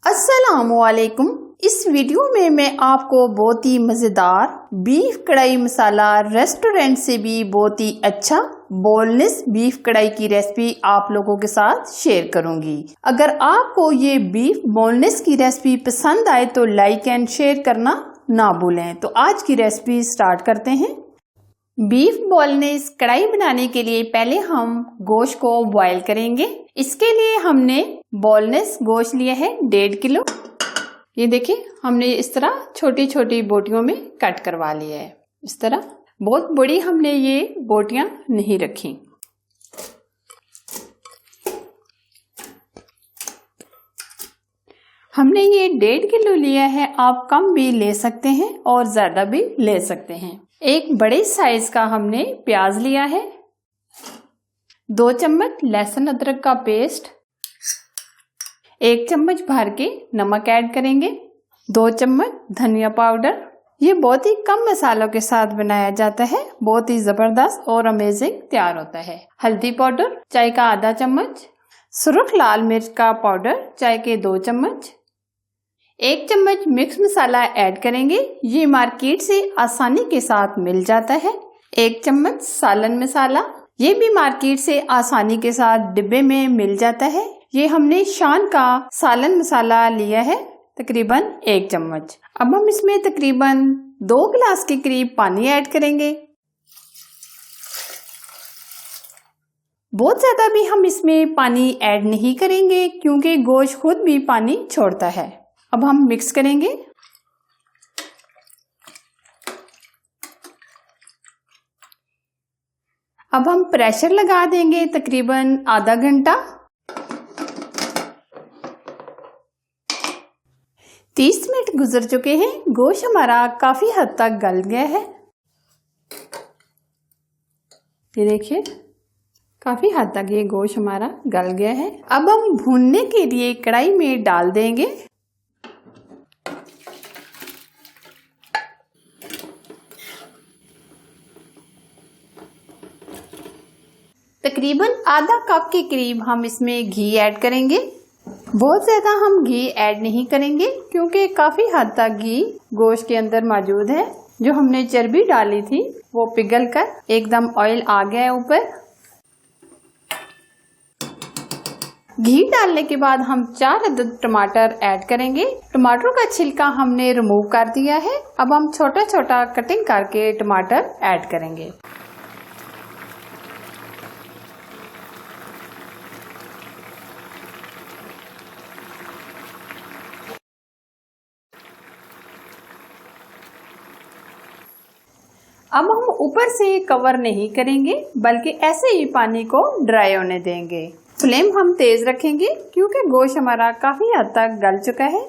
अस्सलामुअलैकुम। इस वीडियो में मैं आपको बहुत ही मज़ेदार बीफ कढ़ाई मसाला रेस्टोरेंट से भी बहुत ही अच्छा बोनलेस बीफ कढ़ाई की रेसिपी आप लोगों के साथ शेयर करूंगी। अगर आपको ये बीफ बोनलेस की रेसिपी पसंद आए तो लाइक एंड शेयर करना ना भूलें। तो आज की रेसिपी स्टार्ट करते हैं। बीफ बोनलेस कढ़ाई बनाने के लिए पहले हम गोश्त को बॉईल करेंगे। इसके लिए हमने बोनलेस गोश्त लिया है 1.5 किलो। ये देखिए हमने इस तरह छोटी छोटी बोटियों में कट करवा लिया है। इस तरह बहुत बड़ी हमने ये बोटियां नहीं रखी। हमने ये 1.5 किलो लिया है। आप कम भी ले सकते हैं और ज्यादा भी ले सकते हैं। एक बड़े साइज का हमने प्याज लिया है। 2 चम्मच लहसुन अदरक का पेस्ट, 1 चम्मच भर के नमक ऐड करेंगे, 2 चम्मच धनिया पाउडर। ये बहुत ही कम मसालों के साथ बनाया जाता है, बहुत ही जबरदस्त और अमेजिंग तैयार होता है। हल्दी पाउडर चाय का आधा चम्मच, सुर्ख लाल मिर्च का पाउडर चाय के 2 चम्मच, 1 चम्मच मिक्स मसाला ऐड करेंगे। ये मार्केट से आसानी के साथ मिल जाता है। 1 चम्मच सालन मसाला, ये भी मार्केट से आसानी के साथ डिब्बे में मिल जाता है। ये हमने शान का सालन मसाला लिया है, तकरीबन 1 चम्मच। अब हम इसमें तकरीबन 2 गिलास के करीब पानी ऐड करेंगे। बहुत ज्यादा भी हम इसमें पानी ऐड नहीं करेंगे क्योंकि गोश्त खुद भी पानी छोड़ता है। अब हम मिक्स करेंगे। अब हम प्रेशर लगा देंगे तकरीबन आधा घंटा। 30 मिनट गुजर चुके हैं। गोश्त हमारा काफी हद तक गल गया है। ये देखिए काफी हद तक ये गोश्त हमारा गल गया है। अब हम भूनने के लिए कढ़ाई में डाल देंगे। तकरीबन आधा कप के करीब हम इसमें घी ऐड करेंगे। बहुत ज्यादा हम घी ऐड नहीं करेंगे क्योंकि काफी हद तक घी गोश्त के अंदर मौजूद है। जो हमने चर्बी डाली थी वो पिघल कर एकदम ऑयल आ गया है ऊपर। घी डालने के बाद हम 4 अदद टमाटर ऐड करेंगे। टमाटरों का छिलका हमने रिमूव कर दिया है। अब हम छोटा छोटा कटिंग करके टमाटर ऐड करेंगे। अब हम ऊपर से कवर नहीं करेंगे बल्कि ऐसे ही पानी को ड्राई होने देंगे। फ्लेम हम तेज रखेंगे क्योंकि गोश्त हमारा काफी हद तक गल चुका है।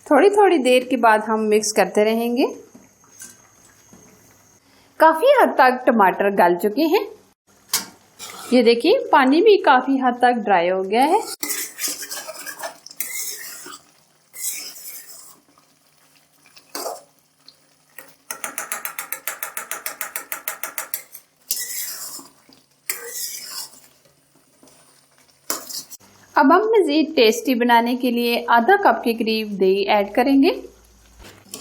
थोड़ी थोड़ी देर के बाद हम मिक्स करते रहेंगे। काफी हद तक टमाटर गल चुके हैं। ये देखिए पानी भी काफी हद तक ड्राई हो गया है। अब हम मज़ीद टेस्टी बनाने के लिए आधा कप के करीब दही ऐड करेंगे।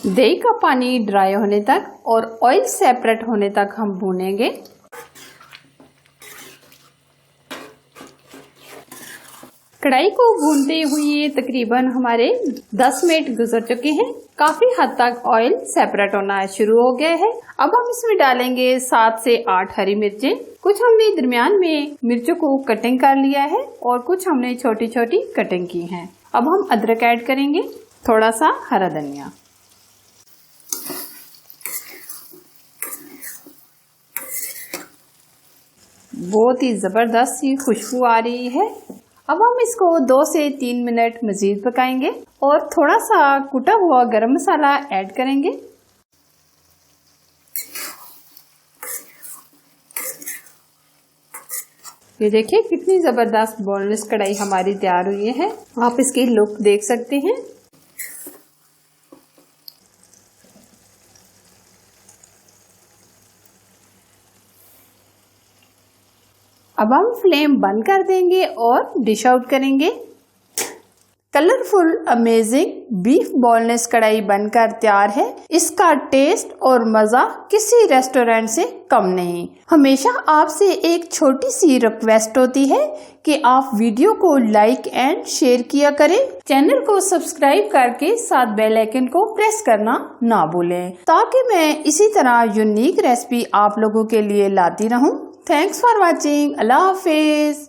दही का पानी ड्राई होने तक और ऑयल सेपरेट होने तक हम भूनेंगे। कढ़ाई को भूनते हुए तकरीबन हमारे 10 मिनट गुजर चुके हैं। काफी हद तक ऑयल सेपरेट होना शुरू हो गया है। अब हम इसमें डालेंगे 7 से 8 हरी मिर्चें। कुछ हमने दरमियान में मिर्चों को कटिंग कर लिया है और कुछ हमने छोटी छोटी कटिंग की हैं। अब हम अदरक ऐड करेंगे, थोड़ा सा हरा धनिया। बहुत ही जबरदस्त सी खुशबू आ रही है। अब हम इसको 2 से 3 मिनट मजीद पकाएंगे और थोड़ा सा कुटा हुआ गरम मसाला ऐड करेंगे। ये देखिए कितनी जबरदस्त बोनलेस कढ़ाई हमारी तैयार हुई है। आप इसकी लुक देख सकते हैं। अब हम फ्लेम बंद कर देंगे और डिश आउट करेंगे। कलरफुल अमेजिंग बीफ बोनलेस कढ़ाई बनकर तैयार है। इसका टेस्ट और मजा किसी रेस्टोरेंट से कम नहीं। हमेशा आपसे एक छोटी सी रिक्वेस्ट होती है कि आप वीडियो को लाइक एंड शेयर किया करें। चैनल को सब्सक्राइब करके साथ बेल आइकन को प्रेस करना ना भूलें, ताकि मैं इसी तरह यूनिक रेसिपी आप लोगों के लिए लाती रहूं। Thanks for watching. Allah Hafiz.